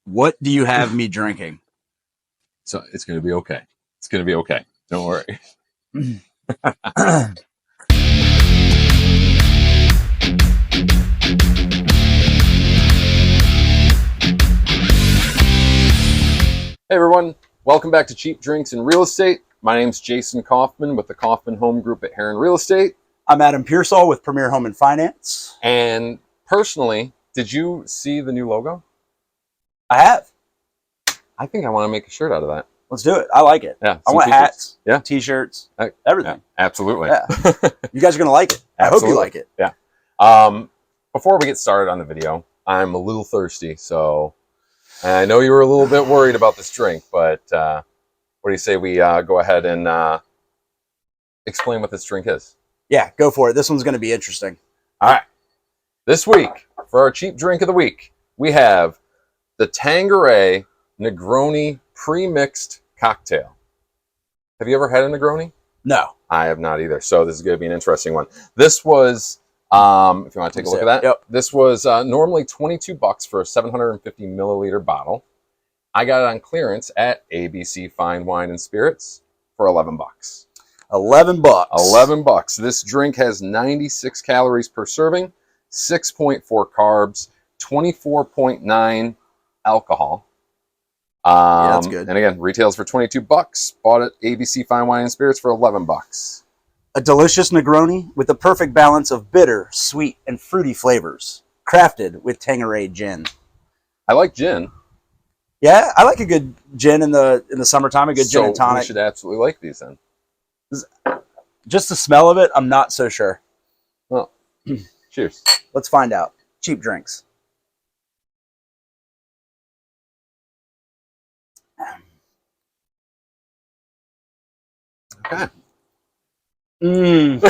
What do you have me drinking? So it's going to be okay. It's going to be okay. Don't worry. Hey everyone, welcome back to Cheap Drinks in Real Estate. My name's Jason Kaufman with the Kaufman Home Group at Herron Real Estate. I'm Adam Pearsall with Premier Home and Finance. And personally, did you see the new logo? I have. I think I want to make a shirt out of that. Let's do it. I like it. Yeah, I want t-shirts. hats, yeah, t-shirts, everything. Yeah, absolutely. Yeah. You guys are going to like it. I hope you like it. Yeah. Before we get started on the video, I'm a little thirsty, so I know you were a little bit worried about this drink, but what do you say we go ahead and explain what this drink is? Yeah, go for it. This one's going to be interesting. All right. This week, for our cheap drink of the week, we have the Tanqueray Negroni premixed cocktail. Have you ever had a Negroni? No. I have not either. So this is going to be an interesting one. This was, if you want to take a look at that, yep. This was normally $22 for a 750 milliliter bottle. I got it on clearance at ABC Fine Wine and Spirits for $11. $11. $11. This drink has 96 calories per serving, 6.4 carbs, 24.9 alcohol. Yeah, that's good. And again, retails for $22. Bought at ABC Fine Wine and Spirits for $11. A delicious Negroni with the perfect balance of bitter, sweet, and fruity flavors. Crafted with Tanqueray gin. I like gin. Yeah, I like a good gin in the summertime. A good gin and tonic. We should absolutely like these then. Just the smell of it, I'm not so sure. Well, cheers. Let's find out. Cheap drinks. Okay. Mm.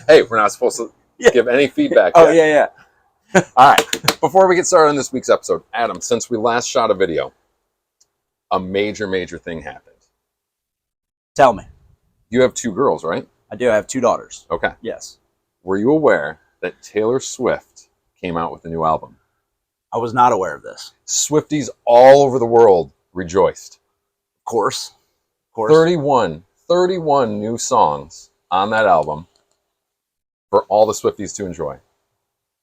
Hey, we're not supposed to give any feedback. Oh, yeah. All right. Before we get started on this week's episode, Adam, since we last shot a video, a major thing happened. Tell me. You have two girls, right? I do. I have two daughters. Okay. Yes. Were you aware that Taylor Swift came out with a new album? I was not aware of this. Swifties all over the world rejoiced. Of course. 31 new songs on that album for all the Swifties to enjoy.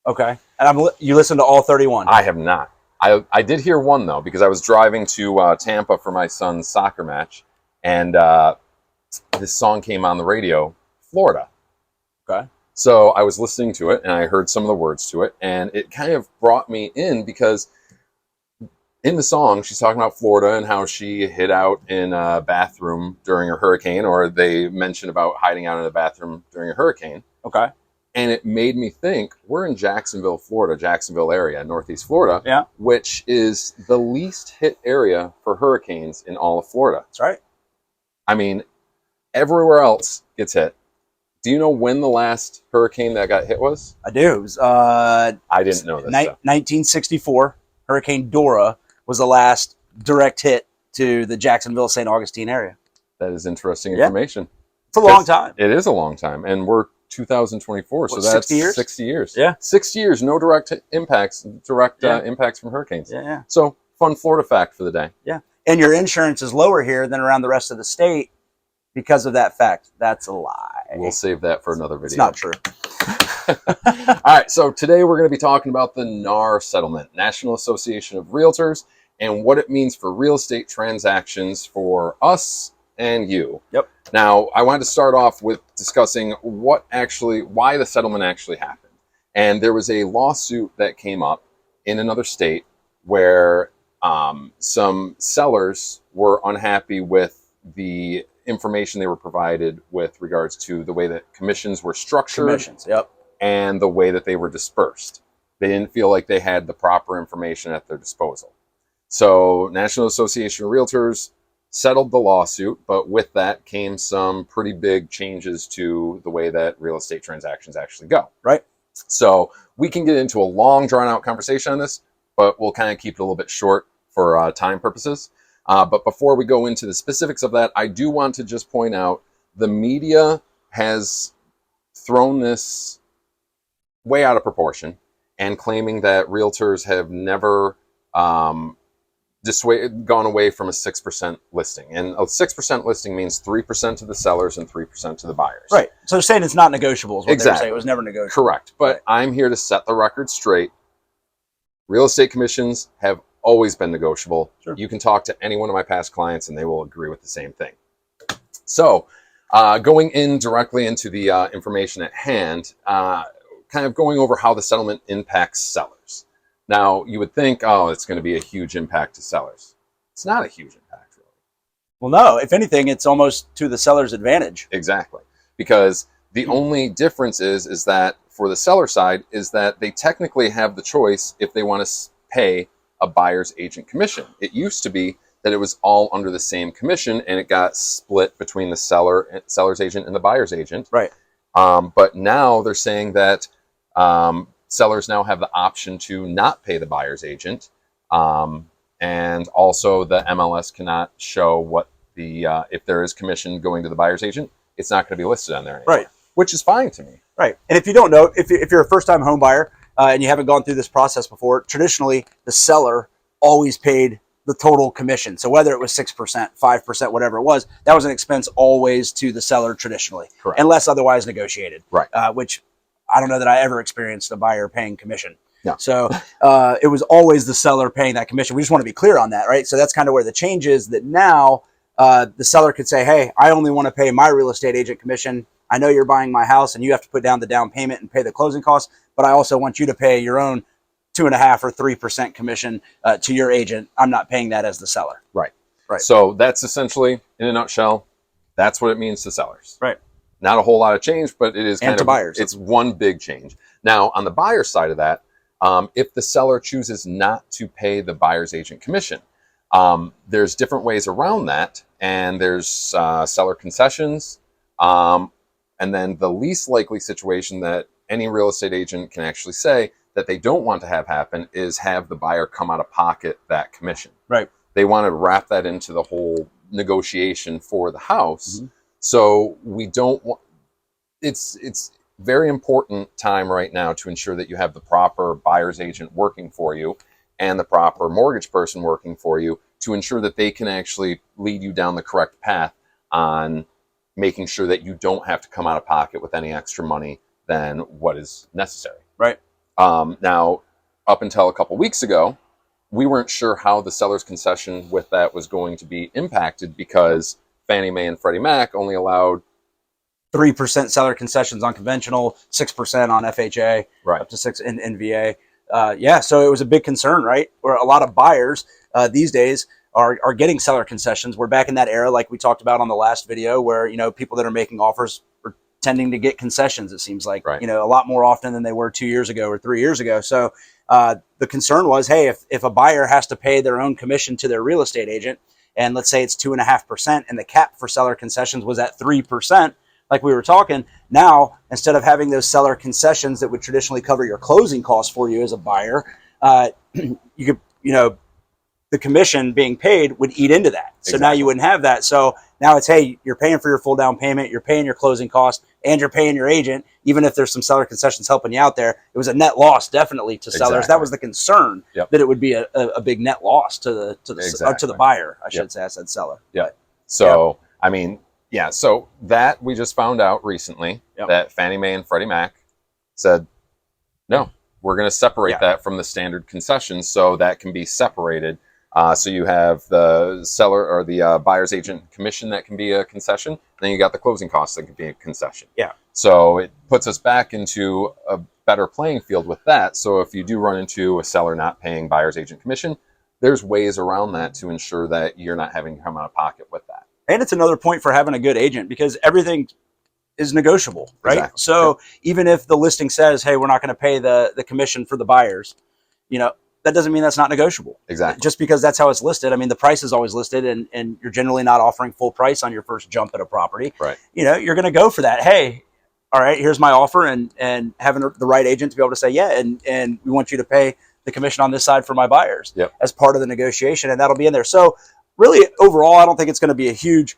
Okay. And you listened to all 31? I have not. I did hear one, though, because I was driving to Tampa for my son's soccer match, and this song came on the radio, Florida. Okay. So I was listening to it, and I heard some of the words to it, and it kind of brought me in because in the song, she's talking about Florida and how she hid out in a bathroom during a hurricane, or they mention about hiding out in a bathroom during a hurricane. Okay. And it made me think, we're in Jacksonville, Florida, Jacksonville area, Northeast Florida, which is the least hit area for hurricanes in all of Florida. That's right. I mean, everywhere else gets hit. Do you know when the last hurricane that got hit was? I do. It was, I didn't know this. 1964, Hurricane Dora was the last direct hit to the Jacksonville, St. Augustine area. That is interesting information. It's a long time. It is a long time. And we're 2024, so that's 60 years? 60 years. Yeah. 60 years, no direct impacts from hurricanes. Yeah. So, fun Florida fact for the day. Yeah. And your insurance is lower here than around the rest of the state because of that fact. That's a lie. We'll save that for another video. It's not true. All right, so today we're going to be talking about the NAR settlement, National Association of Realtors, and what it means for real estate transactions for us and you. Yep. Now, I wanted to start off with discussing why the settlement actually happened. And there was a lawsuit that came up in another state where some sellers were unhappy with the information they were provided with regards to the way that commissions were structured. And the way that they were dispersed. They didn't feel like they had the proper information at their disposal. So National Association of Realtors settled the lawsuit, but with that came some pretty big changes to the way that real estate transactions actually go. Right. So we can get into a long, drawn-out conversation on this, but we'll kind of keep it a little bit short for time purposes. But before we go into the specifics of that, I do want to just point out the media has thrown this way out of proportion and claiming that realtors have never gone away from a 6% listing. And a 6% listing means 3% to the sellers and 3% to the buyers. Right. So they're saying it's not negotiable is what Exactly. they're saying. It was never negotiable. Correct. But I'm here to set the record straight. Real estate commissions have always been negotiable. Sure. You can talk to any one of my past clients and they will agree with the same thing. So going in directly into the information at hand, kind of going over how the settlement impacts sellers. Now, you would think, oh, it's going to be a huge impact to sellers. It's not a huge impact, really. Well, no. If anything, it's almost to the seller's advantage. Exactly. Because the only difference is that for the seller side is that they technically have the choice if they want to pay a buyer's agent commission. It used to be that it was all under the same commission and it got split between the seller's agent and the buyer's agent. Right. But now they're saying that sellers now have the option to not pay the buyer's agent. And also the MLS cannot show what the, if there is commission going to the buyer's agent, it's not going to be listed on there anymore. Right. Which is fine to me. Right. And if you don't know, if you're a first-time home buyer and you haven't gone through this process before, traditionally the seller always paid the total commission. So whether it was 6%, 5%, whatever it was, that was an expense always to the seller traditionally. Correct. Unless otherwise negotiated. Right. Which I don't know that I ever experienced a buyer paying commission. No. So it was always the seller paying that commission. We just want to be clear on that, right? So that's kind of where the change is, that now the seller could say, hey, I only want to pay my real estate agent commission. I know you're buying my house and you have to put down the down payment and pay the closing costs, but I also want you to pay your own 2.5 or 3% commission to your agent. I'm not paying that as the seller. Right. Right. So that's essentially, in a nutshell, that's what it means to sellers. Right. Not a whole lot of change, but it is kind and to of buyers. It's one big change. Now, on the buyer side of that, if the seller chooses not to pay the buyer's agent commission, there's different ways around that, and there's seller concessions, and then the least likely situation that any real estate agent can actually say that they don't want to have happen is have the buyer come out of pocket that commission. Right. They want to wrap that into the whole negotiation for the house. Mm-hmm. So we don't want, it's very important time right now to ensure that you have the proper buyer's agent working for you and the proper mortgage person working for you to ensure that they can actually lead you down the correct path on making sure that you don't have to come out of pocket with any extra money than what is necessary. Right. Now, up until a couple weeks ago, we weren't sure how the seller's concession with that was going to be impacted because Fannie Mae and Freddie Mac only allowed 3% seller concessions on conventional, 6% on FHA, right, up to 6% in NVA. Yeah, so it was a big concern, right? Where a lot of buyers these days are getting seller concessions. We're back in that era, like we talked about on the last video, where people that are making offers are tending to get concessions. It seems like right, a lot more often than they were 2 years ago or 3 years ago. So the concern was, hey, if a buyer has to pay their own commission to their real estate agent, and let's say it's 2.5%, and the cap for seller concessions was at 3%. Like we were talking, now, instead of having those seller concessions that would traditionally cover your closing costs for you as a buyer, you could, the commission being paid would eat into that. So now you wouldn't have that. So now it's, hey, you're paying for your full down payment, you're paying your closing costs, and you're paying your agent, even if there's some seller concessions helping you out there. It was a net loss definitely to sellers. That was the concern, that it would be a big net loss to the buyer, I should say. I said seller. Yeah. So, I mean, yeah, so that we just found out recently that Fannie Mae and Freddie Mac said, no, we're going to separate that from the standard concessions so that can be separated. So you have the seller or the buyer's agent commission that can be a concession. Then you got the closing costs that can be a concession. Yeah. So it puts us back into a better playing field with that. So if you do run into a seller not paying buyer's agent commission, there's ways around that to ensure that you're not having to come out of pocket with that. And it's another point for having a good agent because everything is negotiable, right? Exactly. So even if the listing says, hey, we're not going to pay the commission for the buyers, that doesn't mean that's not negotiable. Exactly. Just because that's how it's listed. I mean, the price is always listed and you're generally not offering full price on your first jump at a property. Right. You're going to go for that. Hey, all right, here's my offer, and having the right agent to be able to say, yeah, and we want you to pay the commission on this side for my buyers as part of the negotiation, and that'll be in there. So really, overall, I don't think it's going to be a huge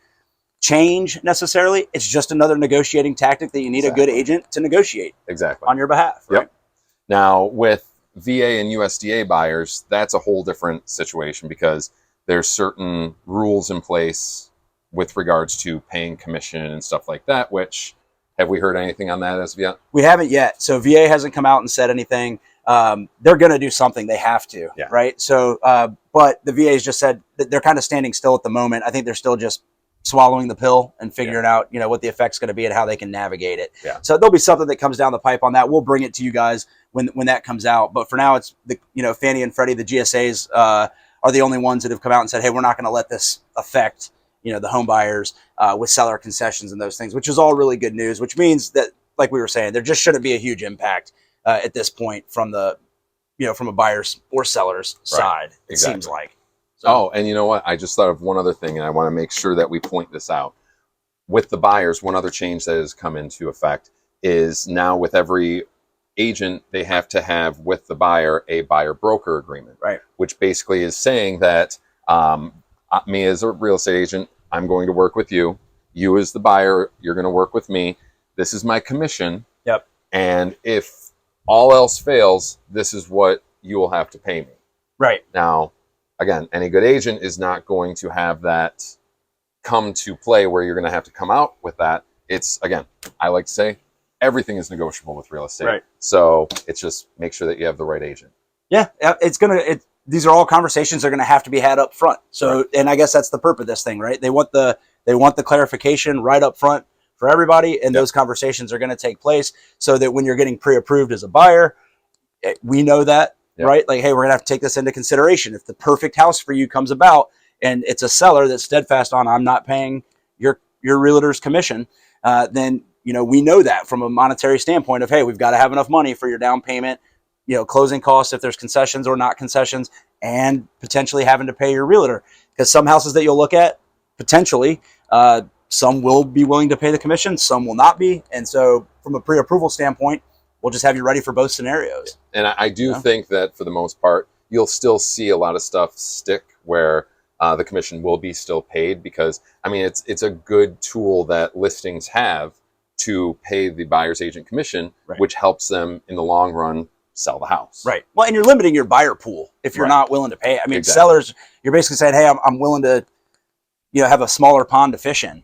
change necessarily. It's just another negotiating tactic that you need a good agent to negotiate on your behalf. Right? Now, with VA and USDA buyers, that's a whole different situation because there's certain rules in place with regards to paying commission and stuff like that, which, have we heard anything on that as of yet? We haven't yet. So VA hasn't come out and said anything. They're going to do something. They have to, right? So, but the VA has just said that they're kind of standing still at the moment. I think they're still just swallowing the pill and figuring out, what the effect's going to be and how they can navigate it. So there'll be something that comes down the pipe on that. We'll bring it to you guys when that comes out. But for now, it's the, Fannie and Freddie, the GSAs, are the only ones that have come out and said, hey, we're not going to let this affect, the home buyers with seller concessions and those things, which is all really good news, which means that, like we were saying, there just shouldn't be a huge impact at this point from the, from a buyer's or seller's side, it seems like. So. Oh, and you know what? I just thought of one other thing, and I want to make sure that we point this out. With the buyers, one other change that has come into effect is now with every agent, they have to have with the buyer a buyer-broker agreement, right? Which basically is saying that me as a real estate agent, I'm going to work with you. You as the buyer, you're going to work with me. This is my commission. Yep. And if all else fails, this is what you will have to pay me. Right. Now, again, any good agent is not going to have that come to play where you're going to have to come out with that. It's, again, I like to say everything is negotiable with real estate. Right. So it's just make sure that you have the right agent. Yeah, these are all conversations that are going to have to be had up front. So, and I guess that's the purpose of this thing, right? They want the clarification right up front for everybody, and those conversations are going to take place so that when you're getting pre-approved as a buyer, we know that. Right? Like, hey, we're going to have to take this into consideration. If the perfect house for you comes about and it's a seller that's steadfast on, I'm not paying your realtor's commission, then, we know that from a monetary standpoint of, hey, we've got to have enough money for your down payment, closing costs, if there's concessions or not concessions, and potentially having to pay your realtor. Because some houses that you'll look at, potentially, some will be willing to pay the commission, some will not be. And so from a pre-approval standpoint, we'll just have you ready for both scenarios. And I do think that for the most part, you'll still see a lot of stuff stick where the commission will be still paid because, I mean, it's a good tool that listings have to pay the buyer's agent commission, which helps them in the long run sell the house. Right. Well, and you're limiting your buyer pool if you're not willing to pay. I mean, sellers, you're basically saying, hey, I'm willing to, have a smaller pond to fish in,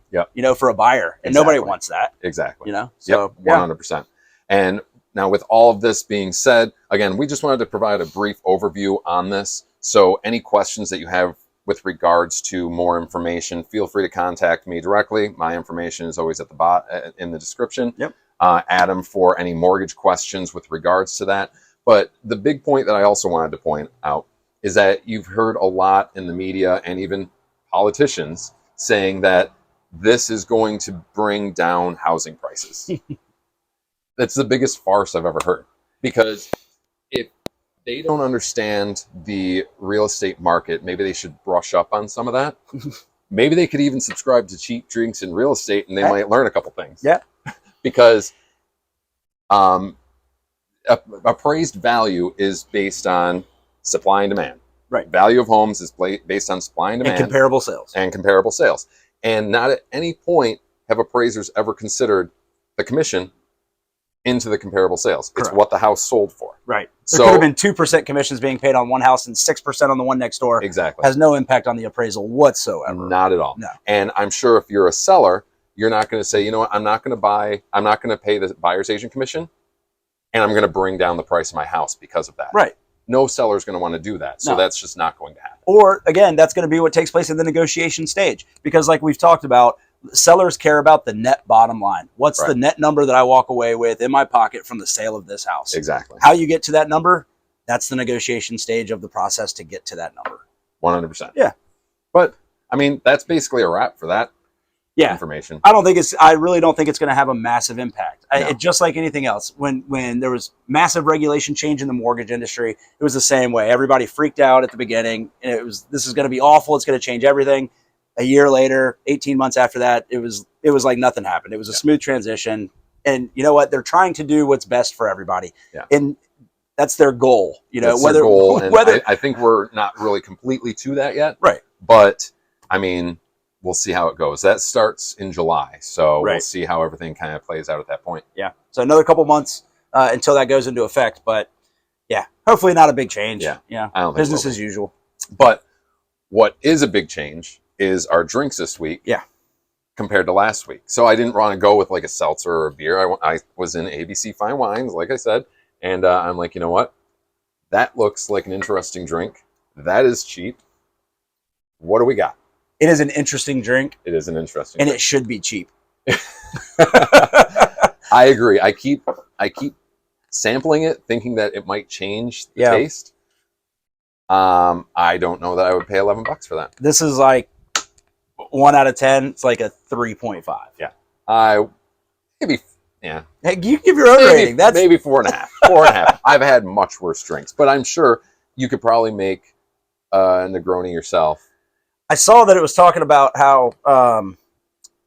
for a buyer. And nobody wants that. Exactly. So 100%. And now, with all of this being said, again, we just wanted to provide a brief overview on this. So any questions that you have with regards to more information, feel free to contact me directly. My information is always at the bottom in the description. Yep. Adam for any mortgage questions with regards to that. But the big point that I also wanted to point out is that you've heard a lot in the media and even politicians saying that this is going to bring down housing prices. That's the biggest farce I've ever heard, because if they don't understand the real estate market, maybe they should brush up on some of that. Maybe they could even subscribe to Cheap Drinks in Real Estate and they might learn a couple things. Yeah. Because appraised value is based on supply and demand. Right. Value of homes is based on supply and demand. And comparable sales. And not at any point have appraisers ever considered the commission into the comparable sales. Correct. It's what the house sold for. Right. There could have been 2% commissions being paid on one house and 6% on the one next door. Exactly. Has no impact on the appraisal whatsoever. Not at all. No. And I'm sure if you're a seller, you're not going to say, you know what, I'm not going to pay the buyer's agent commission, and I'm going to bring down the price of my house because of that. Right. No seller is going to want to do that. So that's just not going to happen. Or, again, that's going to be what takes place in the negotiation stage. Because like we've talked about, sellers care about the net bottom line. What's the net number that I walk away with in my pocket from the sale of this house? Exactly. How you get to that number, that's the negotiation stage of the process to get to that number. 100%. Yeah. But, I mean, that's basically a wrap for that information. I really don't think it's going to have a massive impact. No. Just like anything else, when there was massive regulation change in the mortgage industry, it was the same way. Everybody freaked out at the beginning, and this is going to be awful. It's going to change everything. A year later, 18 months after that, it was like nothing happened. It was a smooth transition. And you know what? They're trying to do what's best for everybody. Yeah. And that's their goal. That's their goal. And I think we're not really completely to that yet. Right. But, I mean, we'll see how it goes. That starts in July. So we'll see how everything kind of plays out at that point. Yeah. So another couple months until that goes into effect. But Yeah. Hopefully not a big change. Yeah. Yeah. I don't think Business it will as usual. But what is a big change is our drinks this week. Yeah. Compared to last week. So I didn't want to go with like a seltzer or a beer. I was in ABC Fine Wines, like I said, and I'm like, you know what? That looks like an interesting drink. That is cheap. What do we got? It is an interesting drink. It is an interesting and drink. it should be cheap. I agree. I keep sampling it, thinking that it might change the taste. I don't know that I would pay $11 for that. This is like 1 out of 10. It's like a 3.5. Yeah. Maybe. Yeah. Hey, you give your own rating. That's maybe 4.5. 4.5. I've had much worse drinks, but I'm sure you could probably make a Negroni yourself. I saw that it was talking about how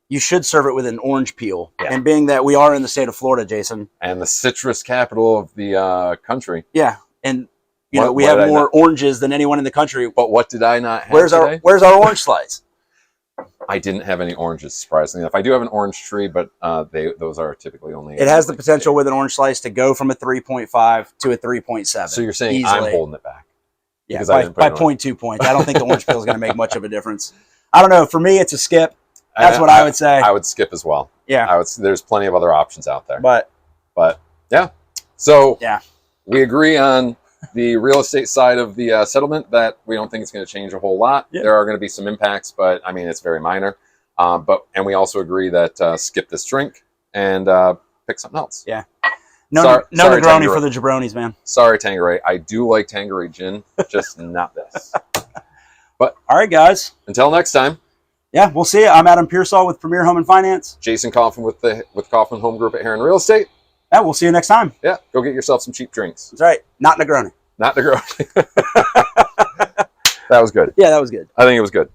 you should serve it with an orange peel. Yeah. And being that we are in the state of Florida, Jason. And the citrus capital of the country. Yeah. And you know, we have more oranges than anyone in the country. But what did I not have today? Where's our orange slice? I didn't have any oranges, surprisingly enough. I do have an orange tree, but those are typically only... It has the potential with an orange slice to go from a 3.5 to a 3.7. So you're saying easily. I'm holding it back? Yeah, by 0.2 points. I don't think the orange peel is going to make much of a difference. I don't know. For me, it's a skip. That's what I would say. I would skip as well. Yeah. There's plenty of other options out there. But yeah. So yeah, we agree on the real estate side of the settlement that we don't think it's going to change a whole lot. Yeah. There are going to be some impacts, but I mean, it's very minor. And we also agree that skip this drink and pick something else. Yeah. No Negroni for the jabronis, man. Sorry, Tanqueray. I do like Tanqueray gin, just not this. But all right, guys. Until next time. Yeah, we'll see you. I'm Adam Pearsall with Premier Home and Finance. Jason Kaufman with Kaufman Home Group at Herron Real Estate. Yeah, we'll see you next time. Yeah, go get yourself some cheap drinks. That's right. Not Negroni. Not Negroni. That was good. Yeah, that was good. I think it was good.